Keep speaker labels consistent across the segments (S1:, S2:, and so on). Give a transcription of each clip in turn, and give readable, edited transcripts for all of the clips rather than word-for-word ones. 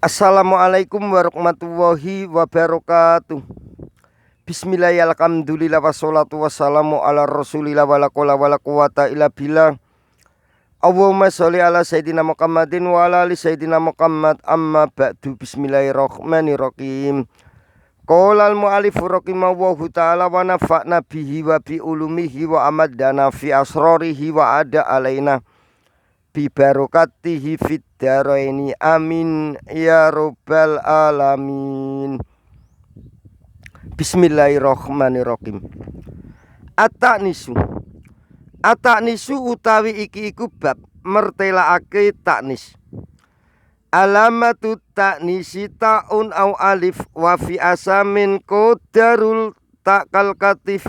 S1: Assalamualaikum warahmatullahi wabarakatuh. Bismillahirrahmanirrahim. Alhamdulillah wassalatu wassalamu ala rasulillah wala qola wala quwata illa billah. Allahumma sholli ala sayyidina Muhammadin wa ala ali sayyidina Muhammad. Amma ba'du. Bismillahirrahmanirrahim. Qala al-mu'allif rahimahullahu ta'ala wa nafa'na bihi wa bi ulumihi wa amadana fi asrarihi wa ada alaina bi barokatihi fid daraini amin ya rabbal alamin. Bismillahirrahmanirrahim. At-ta'nisu utawi iki iku bab mertelaake taknis. Alamatu taknisi ta'un au alif wa fi asamin qadarul takal katif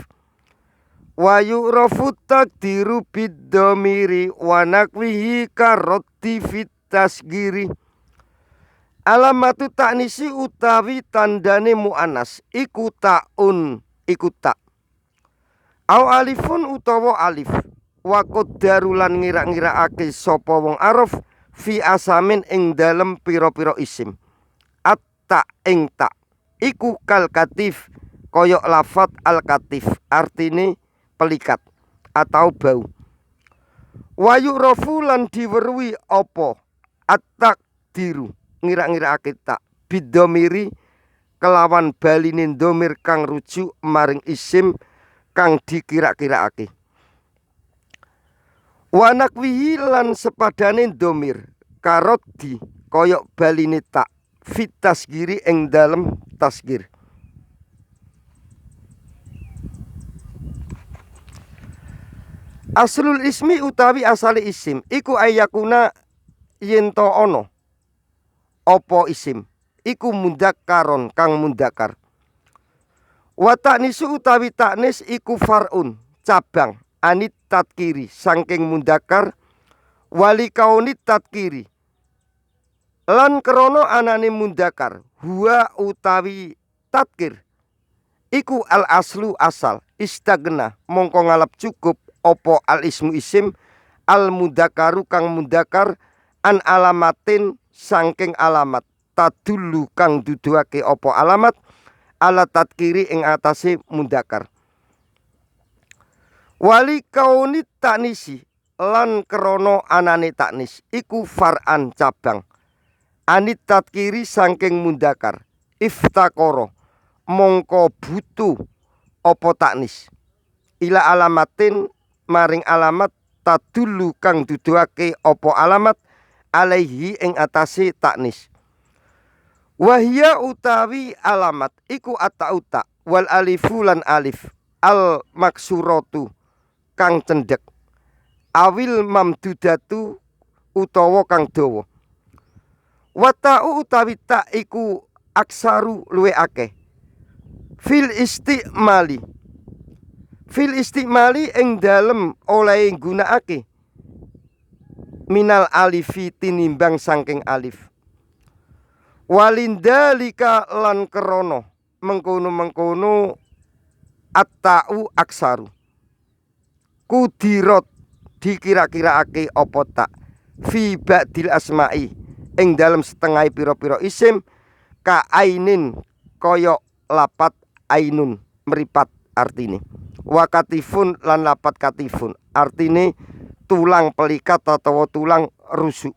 S1: wa yu'rafu takdiru bid-dhamiri wa nakwihi karoti fit tasgiri. Alamatu taknisi utawi tandane muannas iku taun iku tak au alifun utawa alif wa qadarulan ngira-ngiraake sapa wong araf fi asamin ing dalem pira-pira isim. At-ta ing tak iku kal katif koyok lafat al-katif artine pelikat atau bau. Wayu rofu lan diweruhi apa at-takdiru ngira-ngiraake tak bidomiri kelawan baline domir kang rujuk maring isim kang dikira-kiraake. Wa nakwihi lan sepadane domir karoti koyok baline tak fit tasgiri ing dalem tasgir. Aslul ismi utawi asale isim iku ayakuna yento ono opo isim iku mundakaron kang mundakar. Wa taknisu utawi taknis iku far'un cabang anit tadkiri saking mundakar wali kaunit tadkiri lan krono anane mundakar huwa utawi tadkir iku al aslu asal istagna mongko ngalap cukup opo al ismu isim al mudakaru kang mudakar an alamatin saking alamat tadulu kang duduake opo alamat ala tadkiri ing atase mudakar. Wali kaunit taknisi lan krono anane taknis iku far'an cabang anit tadkiri saking mudakar iftakoro mongko butuh opo taknis ila alamatin maring alamat tadulu kang duduake opo alamat alaihi ing atase taknis. Wahia utawi alamat iku at-ta'uta wal alifu lan alif al maksuratu kang cendhek awil mamdudatu utawa kang dawa. Wata'u utawi tak iku aksaru luwe akeh fil istimali ing dalem oleh nggunakake minal alifi tinimbang saking alif. Walindalika lan kerono mengkono at-ta'u aksaru kudirot dikira-kiraake apa tak fi ba'dil asma'i ing dalem setengah pira-pira isim ka ainin koyok lapat ainun meripat artine. Wa katifun lan lapat katifun artine tulang pelikat atau tulang rusuk.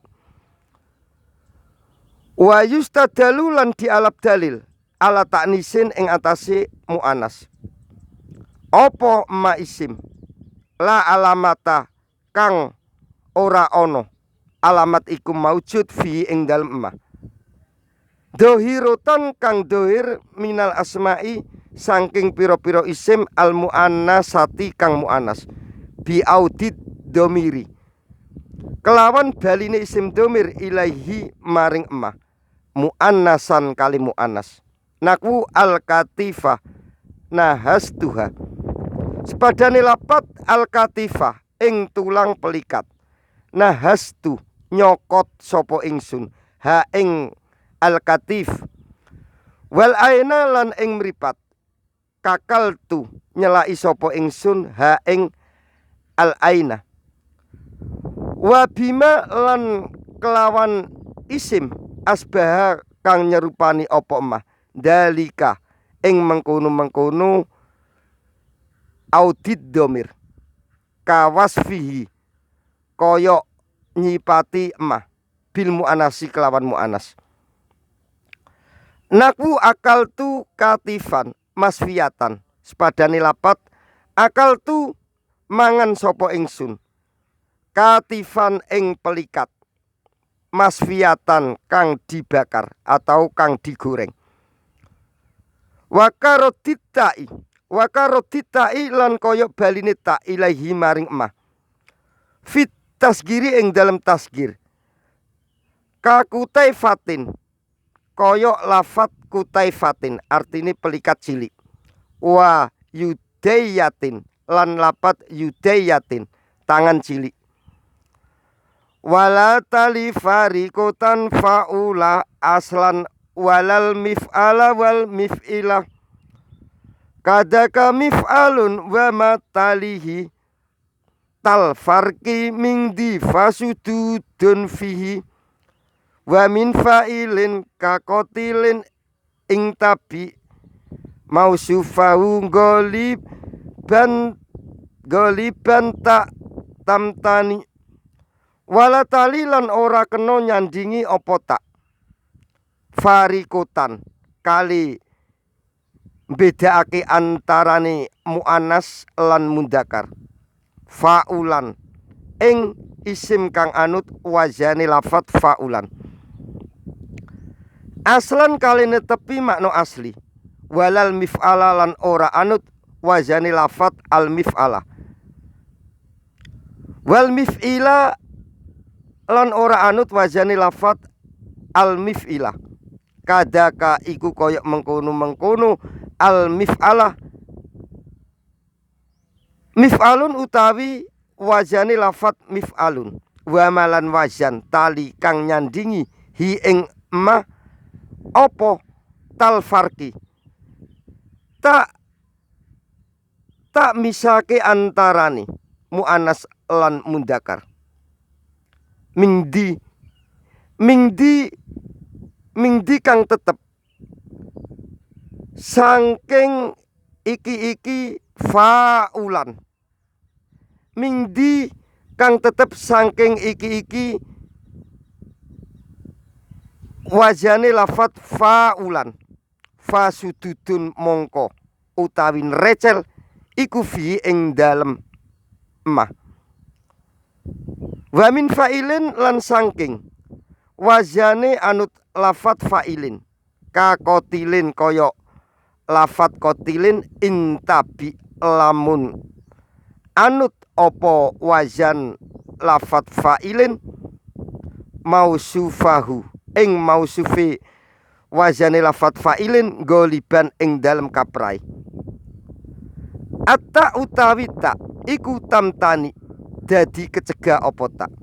S1: Wa yustadalu lan dialap dalil ala taknisin ing atase muannas. Apa ma isim la alamata kang ora ono alamat iku maujud fi ing dalem ma. Dohirotan kang dohir minal asma'i saking pira-pira isim al muannasati kang muannas bi audit domiri kelawan baline isim domir ilaihi maring emah muannasan kali muannas. Nakwu al katifah nahastuha sepadane lapat al katifah ing tulang pelikat nahastu nyokot sopo ingsun ha ing al katif wal aina lan ing mripat kakal tu nyelai sopo ingsun ha ing al aina. Wabima lan kelawan isim asbaha kang nyerupani apa emah dalika ing mengkono-mengkono audit domir kawasfihi koyok nyipati emah bil mu'anasi kelawan mu'anas. Naku akal tu katifan masfiatan sepadane lapat akal tu mangan sopo ingsun katifan ing pelikat masfiatan kang dibakar atau kang digoreng. Wakarotitai lan koyok baline tak ilahi maring emah fit tasgiri ing dalam tasgir kakutai fatin koyok lafat kutai fatin artine pelikat cilik wa yudayatin lan lapat yudayatin tangan cilik wala tali farikotan faula aslan walal mif'ala wal mif'ilah kadaka mif'alun wa matalihi tal farki mingdi fasududun fihi wa min fa'ilin kakotilin ing tabi mausufahu goliban tak tamtani wala talilan ora kena nyandingi opo tak farikotan kali bedakake antarane mu'anas lan mundakar faulan ing isim kang anut wazane lafat faulan aslan kali netepi makna asli walal mif'ala lan ora anut wazane lafat al mif'ala wal mif'ila lan ora anut wazane lafat al mif'ila kadaka iku koyok mengkono-mengkono al mif'ala mif'alun utawi wazane lafat mif'alun wa malan wazan tali kang nyandingi hi ing ma opo tal farki tak misake antarane mu'anas lan mundakar mingdi kang tetep saking iki faulan mingdi kang tetep saking iki wazane lafat faulan fasududun mongko utawi recel iku fi ing dalem emah wa min fa'ilin lan saking wazane anut lafat fa'ilin kakotilin koyok lafat kotilin intabi lamun anut opo wazan lafat fa'ilin mausufahu ing mausufi wazane lafat fa'ilin goliban ing dalem kaprai atta utawi tak iku tamtani dadi kecegah opo tak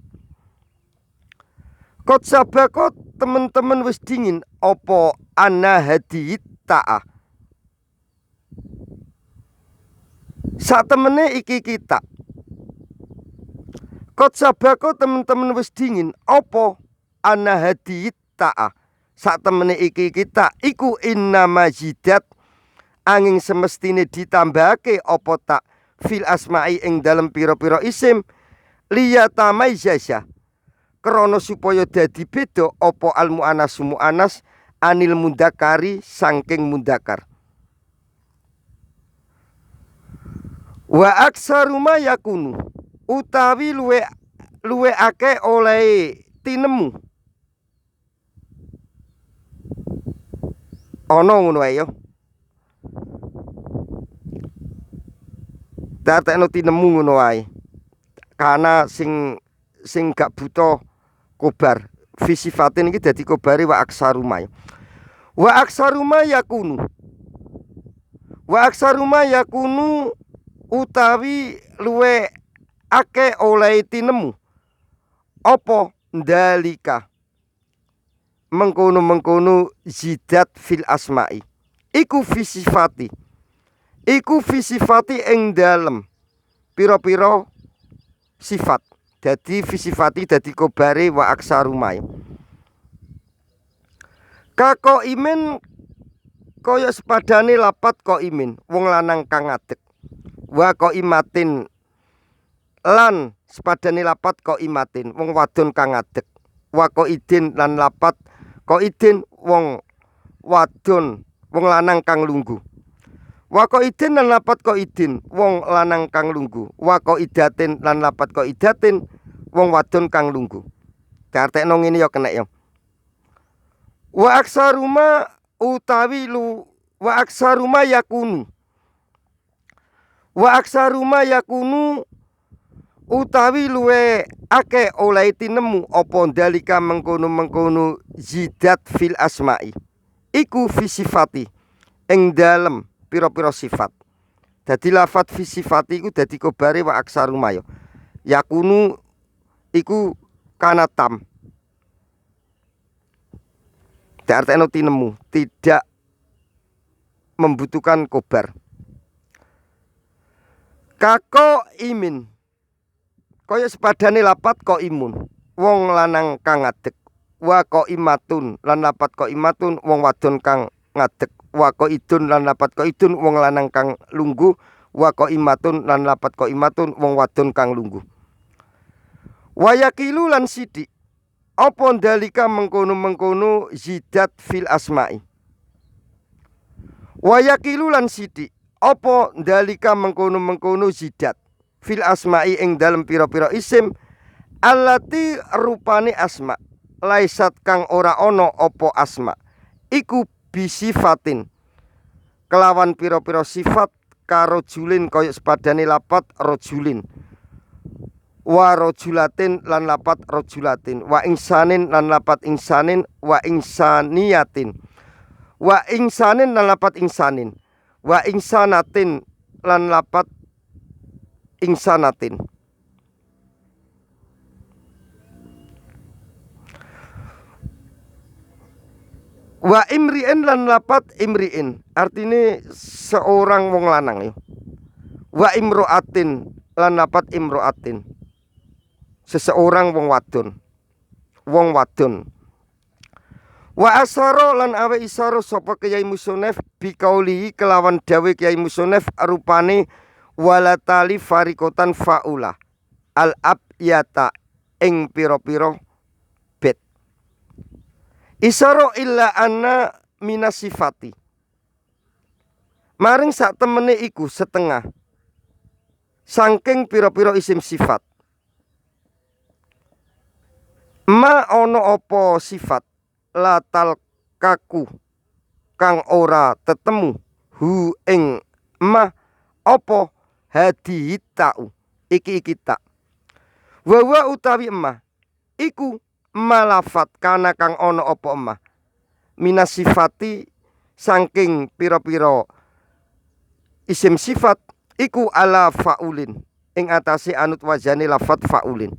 S1: kot sabakot temen-temen wis dingin opo ana hadit ta'ah sak temene iki kita kot sabako temen-temen wis dingin opo ana hadit ta'ah sak temene iki kita iku inna majidat angin semestine ditambahake opo tak fil asma'i ing dalem pira-pira isim liyatamaizasya krana supaya dadi beda opo al mu'anas mu'anas anil mundakari saking mundakar wa aksaru ma yakunu utawi luwe akeh oleh tinemu ana ngono ae yo datekno tinemu ngono ae kana sing gak buta kobar fisifatin iki dadi kobare wa aksaru ma yakunu utawi luwe akeh oleh tinemu apa ndalika mengkono zidat fil asma'i iku fisifati ing dalem pira-pira sifat dadi fisifati dadi kobare wa aksarumai Kako imin kaya sepadane lapat ko imin wong lanang kang ngadeg. Wa ko imatin lan sepadane lapat ko imatin wong wadon kang ngadeg. Wa ko idin lan lapat ko idin wong wadon wong lanang kang lungguh. Wa ko idin lan lapat ko idin wong lanang kang lungguh. Wa ko idatin lan lapat ko idatin wong wadon kang lungguh. Diartekno ngene ya kena ya. Wa aksaruma utawi lu wa aksaruma yakunu. Wa aksaruma yakunu utawi luwe akeh oleh tinemu apa dalika mengkono-mengkono zidat fil asma'i. Iku fi sifati ing dalem pira-pira sifat. Dadi lafat fi sifati iku dadi kobare wa aksaruma ya. Yakunu iku kanatam. Diartekno tinemu, tidak membutuhkan kobar. Kako imin kaya sepadane lapat ko imun wong lanang kang ngadeg. Wa ko imatun lan lapat ko imatun wong wadon kang ngadeg. Wa ko idun lan lapat ko idun wong lanang kang lungguh. Wa ko imatun lan lapat ko imatun wong wadon kang lungguh. Wa yakilu lan sidik apa dalika mengkono-mengkono zidat fil asma'i. Wa yakilu lan sidik apa dalika mengkono-mengkono zidat fil asma'i ing dalem pira-pira isim allati rupane asma laisat kang ora ana apa asma iku bisifatin kelawan pira-pira sifat karo julin kaya sepadane lapat rajulin wa rajulatin lan lapat rajulatin wa insanin lan lapat insanin wa insaniyatin wa insanin lan lapat insanin wa insanatin lan lapat insanatin. Wa imri'in lan lapat imri'in artine seorang wong lanang ya. Wa imro'atin lan lapat imro'atin seseorang wong wadon. Wong wadon. Wa asara lan awe isara sapa Kyai Musonef bikauli kelawan dawe Kyai Musonef rupane walatali farikotan faula al abyata ing pira-pira bet. Isara illa anna minasifati. Maring sak temene iku setengah saking pira-pira isim sifat. Ma ono apa sifat latal kaku kang ora tetemu hu ing ma apa hadi ta'u iki tak wa utawi emah iku malafat kana kang ono apa emah minasifati saking pira-pira isim sifat iku ala faulin ing atase anut wazane lafat faulin.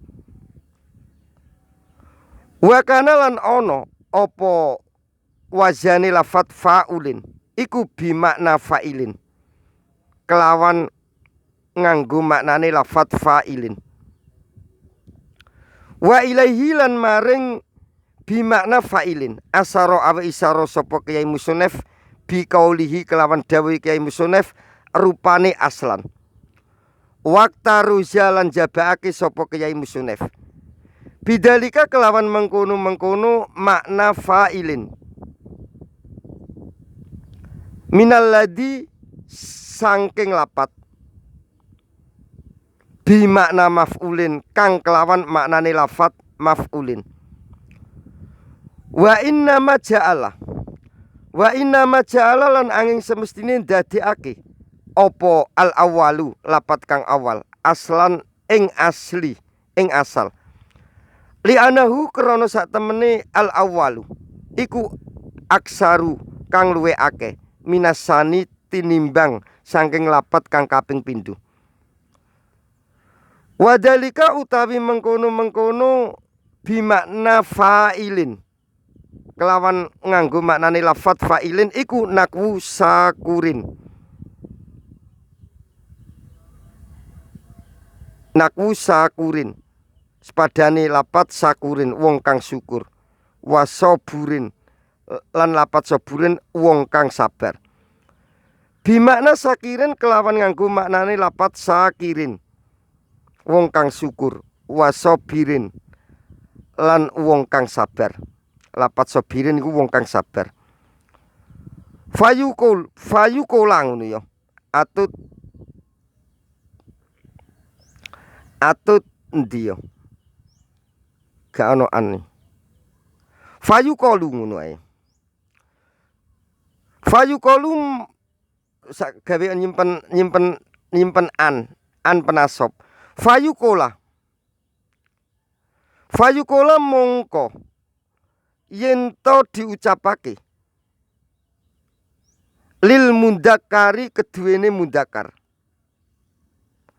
S1: Wa kana lan ono apa wazane lafat faulin iku bimakna fa'ilin kelawan nganggo maknane lafat fa'ilin. Wa ilaihi lan maring bimakna fa'ilin asaro awe isaro sapa Kyai Musonef bi kaulihi kelawan dawuh Kyai Musonef rupane aslan. Wakta ruzalan jabaake sapa Kyai Musonef bidalika kelawan mengkono-mengkono makna fa'ilin minalladzi sangking lapat bi makna maf'ulin kang kelawan maknane lafat maf'ulin. Wa inna ma ja'ala lan angin semestine ndadekake apa al awalu lapat kang awal aslan ing asli ing asal li anahu krana sak temene al awalu iku aksaru kang luwe akeh minasani tinimbang saking lapat kang kaping pindho. Wadalika utawi mengkono-mengkono bimakna fa'ilin kelawan nganggo maknane lafat fa'ilin iku nakwu sakurin. Nakwu sakurin sepadane lapat sakurin wong kang syukur wasoburin lan lapat saburin wong kang sabar. Bimakna sakirin kelawan nganggo maknane lapat sakirin wong kang syukur, wasobirin lan wong kang sabar. Lapat sabirin iku wong kang sabar. Fayukola ngono ya. Atut endi ya? Gak ono an. Fayukolu ngono ae. Fayukolu gawe nyimpen an penasab. Fayukola mongko yen to diucapake lil mundakari keduwene mundakar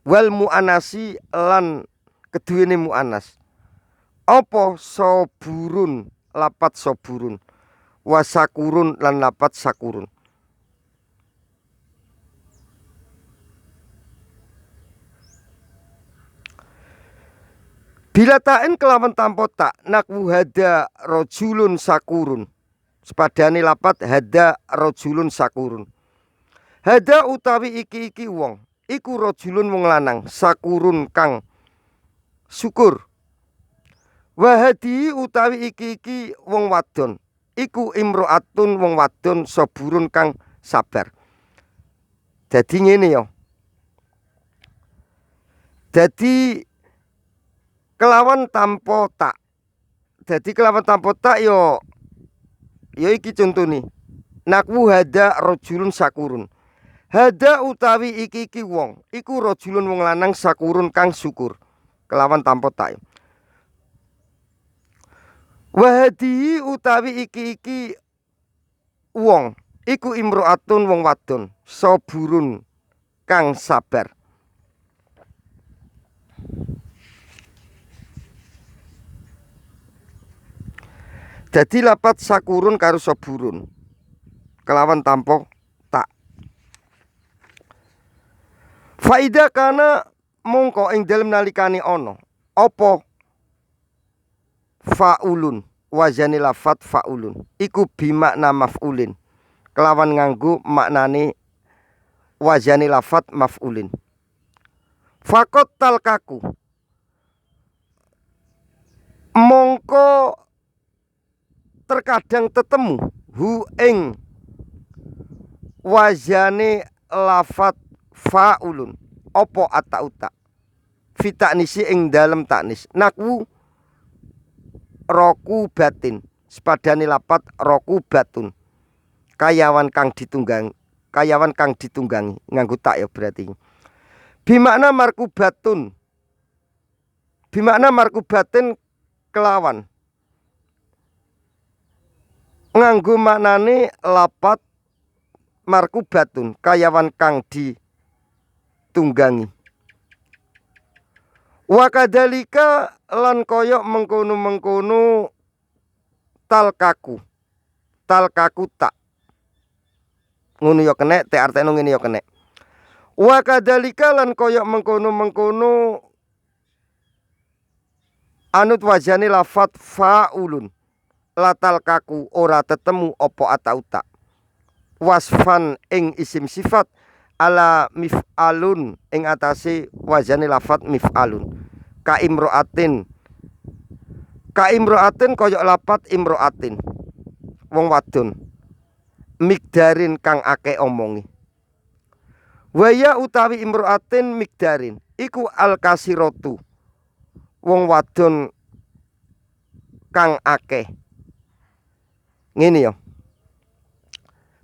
S1: wal muanasi lan keduwene muanas apa soburun lapat soburun wasakurun lan lapat sakurun. Bila ta'in kelawan tanpa tak nakwu hada rojulun sakurun. Sepadane lapat hada rojulun sakurun. Hada utawi iki wong iku rojulun wong lanang sakurun kang syukur. Wahadi utawi iki wong wadon iku imro'atun wong wadon saburun kang sabar. Dadi ngene ya. Dadi kelawan tanpa tak. Dadi kelawan tanpa tak ya iki contone. Nakwu hada rajulun sakurun. Hada utawi iki wong iku rajulun wong lanang sakurun kang syukur. Kelawan tanpa tak. Wahadi utawi iki wong iku imro'atun wong wadon saburun kang sabar. Jadi lapat sakurun karo saburun kelawan tanpa tak. Faida kana mongko ing dalem nalikane ana apa faulun wazane lafat faulun iku bimakna maf'ulin kelawan nganggo maknane wazane lafat maf'ulin. Fakot talkaku mongko terkadang tetemu hu ing wazane lafat faulun opo atauta fitaknisi ing dalem taknis nakwu roku batin sepadane lapat roku batun kayawan kang ditunggangi nganggo tak ya berarti bimakna markubatin kelawan nganggo maknane lapat markubatun kayawan kang ditunggangi. Wa kadzalika lan koyok mengkono talkaku tak ngono ya kena te artene ngene ya kena. Wa kadzalika lan koyok mengkono anut wajane lafat faulun latal kaku ora tetemu opo atau tak wasfan ing isim sifat ala mif'alun ing atase wazane lafat mif'alun ka imro'atin koyok lapat imro'atin wong wadon migdarin kang ake omongi waya utawi imro'atin migdarin iku al kasiratu wong wadon kang ake. Ngene ya.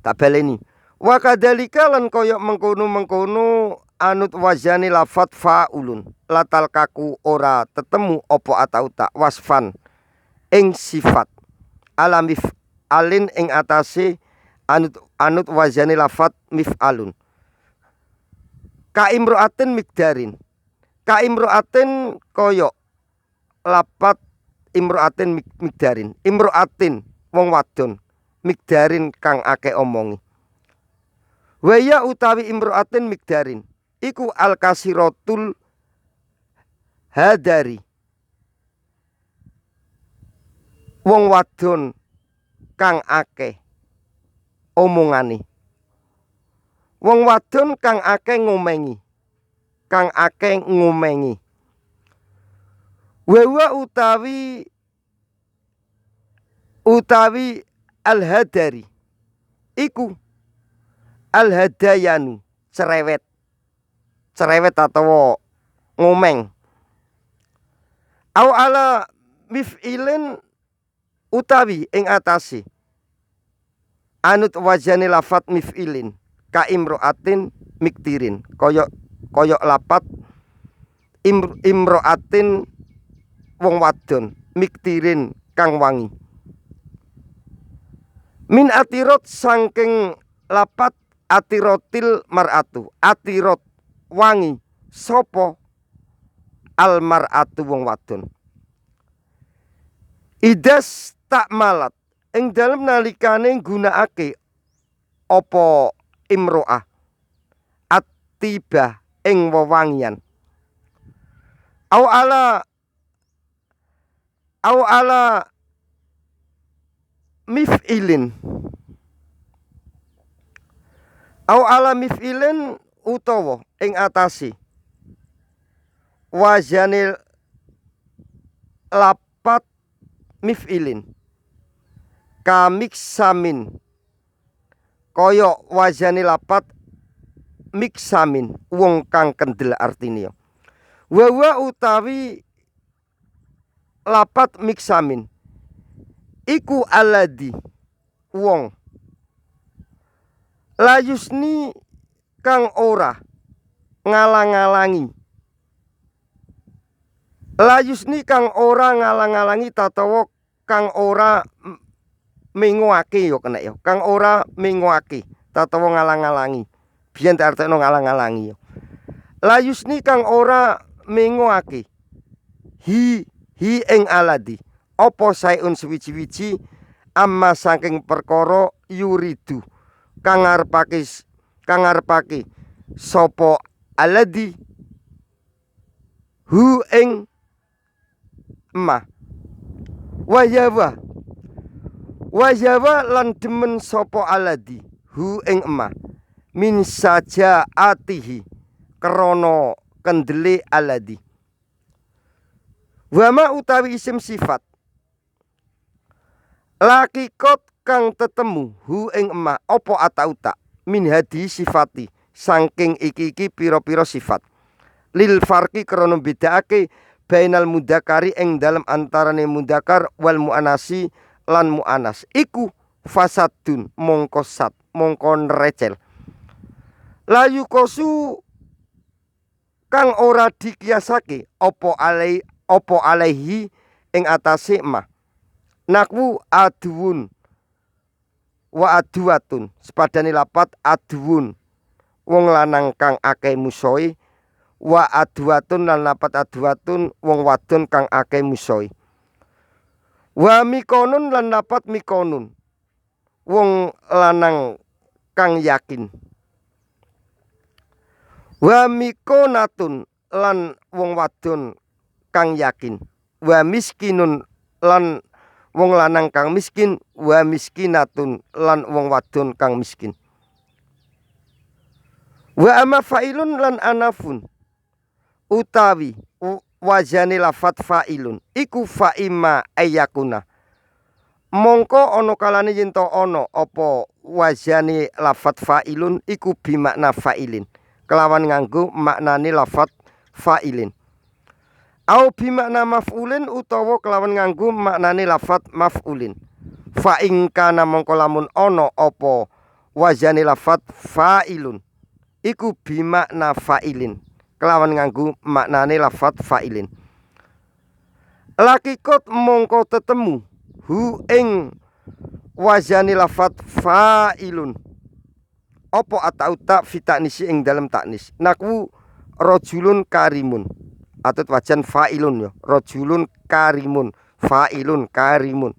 S1: Tak baleni. Wa kadzalika lan koyok mengkono anut wazani lafat faulun. Latal kaku ora tetemu opo atau tak wasfan ing sifat. Alamif alin ing atase anut wazani lafat mif'alun. Ka imro'atin migdarin. Ka imro'atin koyok lapat imro'atin migdarin. Imro'atin wong wadon migdarin kang ake omongi. Waya utawi imro'atin migdarin iku al kasiratul hadari wong wadon kang akeh omongane. Wong wadon kang akeh ngomengi. Kang akeh ngomengi. Wawa utawi al-hadari iku al-hadayanu cerewet atau ngomeng. Au ala mif'ilin utawi ing atase anut wajane lafat mif'ilin ka imro'atin miktirin koyok lapat imro'atin wong wadon miktirin kang wangi. Min atirot sangking lapat atirotil mar'atu. Atirot wangi sopo al mar'atu wong wadon. Idas tak malat ing dalem nalikane nggunakake apa imro'ah atibah ing wewangian. Au ala mif'ilin utawa ing atase wazanil lapat mif'ilin kamiksamin kaya wazanil lapat miksamin wong kang kendel artine. Wawa utawi lapat miksamin iku aladi wong layusni kang ora ngalang-alangi. Layusni kang ora ngalang-alangi tatawa kang ora mengoake yo kena yo. Kang ora mengoake tatawa ngalang-alangi. Biyen artine ngalang-alangi yo. Layusni kang ora mengoake hi ing aladi apa saeun suwiji-wiji amma saking perkara yuridu kang ngarepake sapa aladi hu ing ma wayawa lan demen sapa aladi hu ing ma min saja atihi krana kendele aladi. Wama utawi isim sifat lakikot kang tetemu hu ing emah opo atauta min hadi sifati saking iki pira-pira sifat lil farqi krana bedakake bainal mudakari ing dalem antarane mudakar wal muanasi lan muanas iku fasadun mongko nerecel layu kosu kang ora dikiasake opo alaihi ing atase mah nakwu aduun wa aduwatun sepadane lapat aduun wong lanang kang akeh musuhi wa aduwatun lan lapat aduwatun wong wadon kang akeh musuhi wa mikonun lan lapat mikonun wong lanang kang yakin wa mikonatun lan wong wadon kang yakin wa miskinun lan wong lanang kang miskin wa miskinatun lan wong wadon kang miskin wa ama fa'ilun lan anafun utawi wazane lafat fa'ilun iku fa'ima ayakuna mongko ana kalane yen to ana apa wazane lafat fa'ilun iku bimakna fa'ilin kelawan nganggo maknane lafat fa'ilin au bimakna maf'ulin utawa kelawan nganggo maknane lafat maf'ulin fa ing kana mongko lamun ana apa wazane lafat fa'ilun iku bimakna fa'ilin kelawan nganggo maknane lafat fa'ilin lakikot mongko tetemu hu ing wazane lafat fa'ilun apa atauta fitaknisi ing dalam taknis nakwu rajulun karimun atut wajan fa'ilun ya rajulun karimun fa'ilun karimun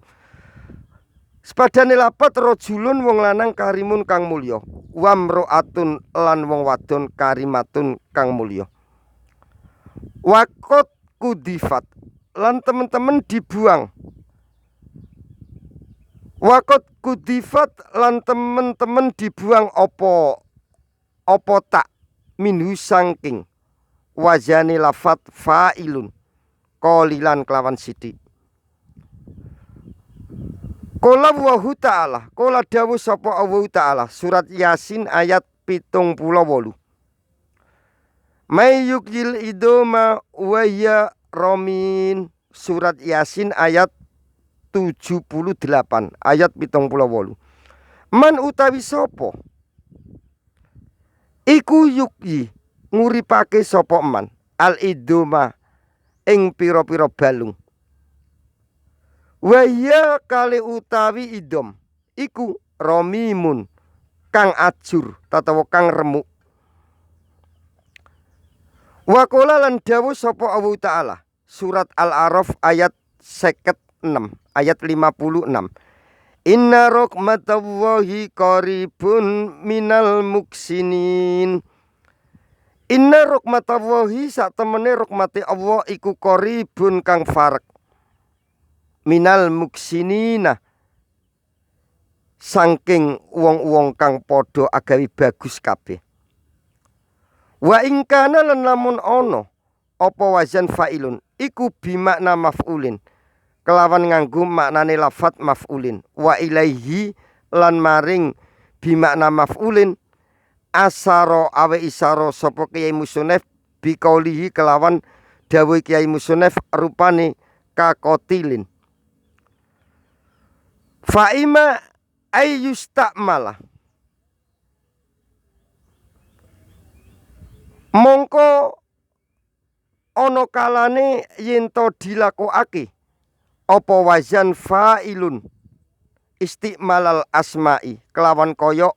S1: sepadane lapat rajulun wong lanang karimun kang mulya wamro'atun lan wong wadon karimatun kang mulya wakot kudifat lan temen-temen dibuang Wakot kudifat lan temen-temen dibuang apa tak minhu sangking wazani lafat fa'ilun qalilan kelawan sithik. Qala wa ta'ala, qala dawuh sapa Allah ta'ala, surat Yasin ayat 78. May yukyil idoma wa ya ramin, surat Yasin ayat 78 ayat 78. Man utawi sapa iku yukyi nguripake sapa man al idoma ing pira-pira balung. Waya kali utawi idom iku romimun kang ajur tatawa kang remuk. Waqala lan dawuh sapa Allah Ta'ala, surat Al-A'raf ayat 56 ayat 56. Inna rahmatallahi qaribun minal muksinin. Inna rahmatallahi sak temene rahmati Allah iku qaribun kang farek minal muksinina saking wong-wong kang padha agawi bagus kabeh. Wa ingkana lan lamun ana apa wazan fa'ilun iku bimakna maf'ulin kelawan nganggo maknane lafat maf'ulin, wa ilaihi lan maring bimakna maf'ulin asaro awe isaro sapa Kiai Musonef biqaulihi kelawan dawuh Kiai Musonef rupane kakotilin. Fa'ima ayyustakmala mongko ana kalane yen to dilakokake apa wazan fa'ilun istiqmalal asma'i kelawan kaya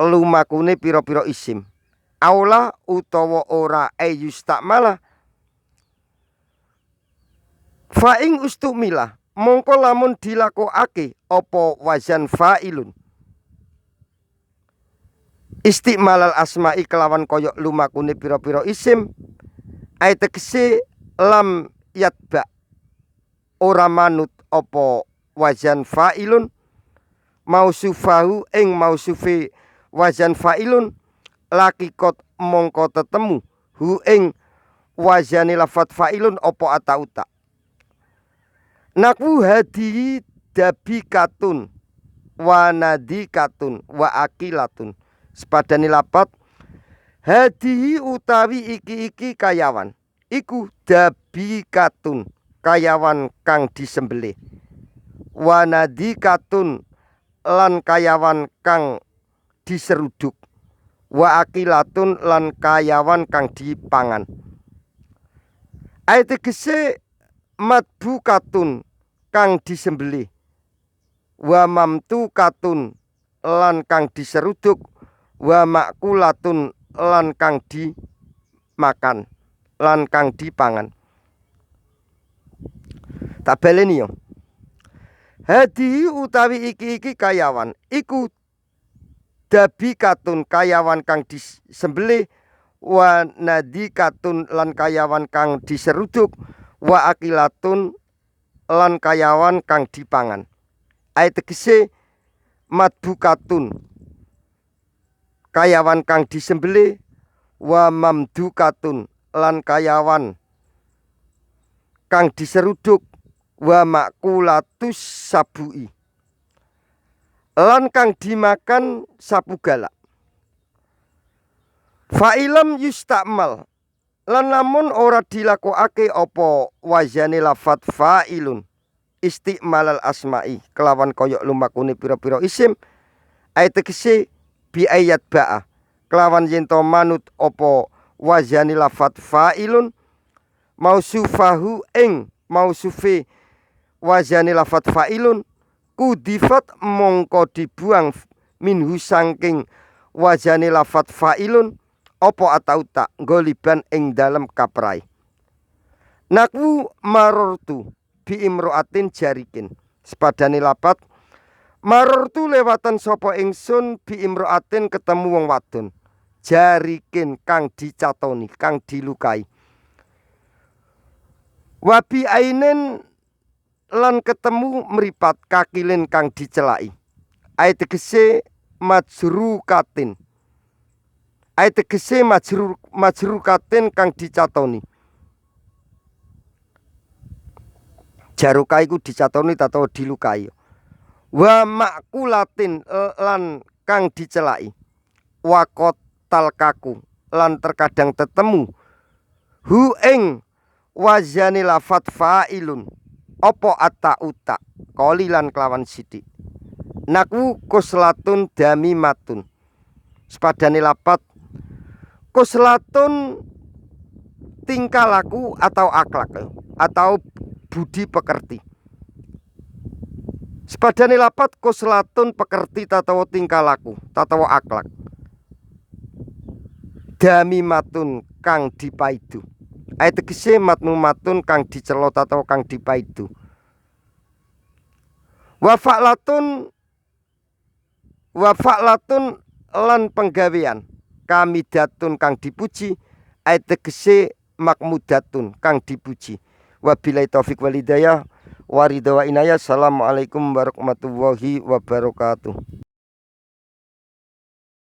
S1: lumakune pira-pira isim aula utawa ora ayyustakmala fa'ing ustumila mongko lamun dilakokake apa wazan fa'ilun istiqmalal asma'i kelawan kaya lumakune pira-pira isim ay tegese lam yatba ora manut apa wazan fa'ilun mausufahu ing mausufi wazan fa'ilun lakikot mongko tetemu hu ing wazani lafat fa'ilun apa atauta. Naku hadihi dabikatun wa nadikatun wa akilatun. Sepadani lapat hadihi utawi iki kayawan iku dabikatun kayawan kang disembelih, wa nadikatun lan kayawan kang diseruduk, wa akilatun lan kayawan kang dipangan. Ayat tegese madbukatun kang disembelih, wa mamtukatun lan kang diseruduk, wa makulatun lan kang dimakan lan kang dipangan. Tak baleni yo. Hadihi utawi iki kayawan iku dabikatun kayawan kang disembelih, wa nadikatun lan kayawan kang diseruduk, wa akilatun lan kayawan kang dipangan. Ayat tegese madbukatun kayawan kang disembelih, wa mamdukatun lan kayawan kang diseruduk, wa makulatus sabu'i lan kang dimakan sapu galak. Fa'ilam yustakmal lan lamun ora dilakokake apa wazane lafat fa'ilun istiqmalal asma'i kelawan kaya lumakune pira-pira isim ayat tegese bi ayat ba'a kelawan yen to manut apa wazane lafat fa'ilun mausufahu ing mausufi wazane lafat fa'ilun kudifat mongko dibuang minhu sangking wazane lafat fa'ilun apa atau tak goliban ing dalem kaprai. Naku marortu bi imroatin jarikin. Sepadane lapat marortu lewatan sapa ingsun bi imroatin ketemu wong wadon jarikin kang dicatoni kang dilukai. Wabi ainen lan ketemu mripat kakilin kang dicelaki. Ayat tegese majrukatin. Ayat tegese majrukatin kang dicatoni. Jaruka iku dicatoni atau dilukai. Wa makulatin lan kang dicelaki. Wa kotal kaku lan terkadang tetemu. Hu ing wazani lafat fa'ilun. Opo atta uta kolilan kelawan sidik. Naku kuslatun damimatun. Sepadane lapat kuslatun tingkah laku atau akhlak atau budi pekerti. Sepadane lapat kuslatun pekerti tatawa tingkah laku tatawa akhlak. Damimatun kang dipaidu. Ayat tegese matmumatun kang dicelot atau kang dipaidu. Wa fa'latun lan penggawean kamidatun kang dipuji. Ayat tegese makmudatun kang dipuji. Wabillahi taufik wal hidayah wa ridha wa inayah. Assalamualaikum warahmatullahi wabarakatuh.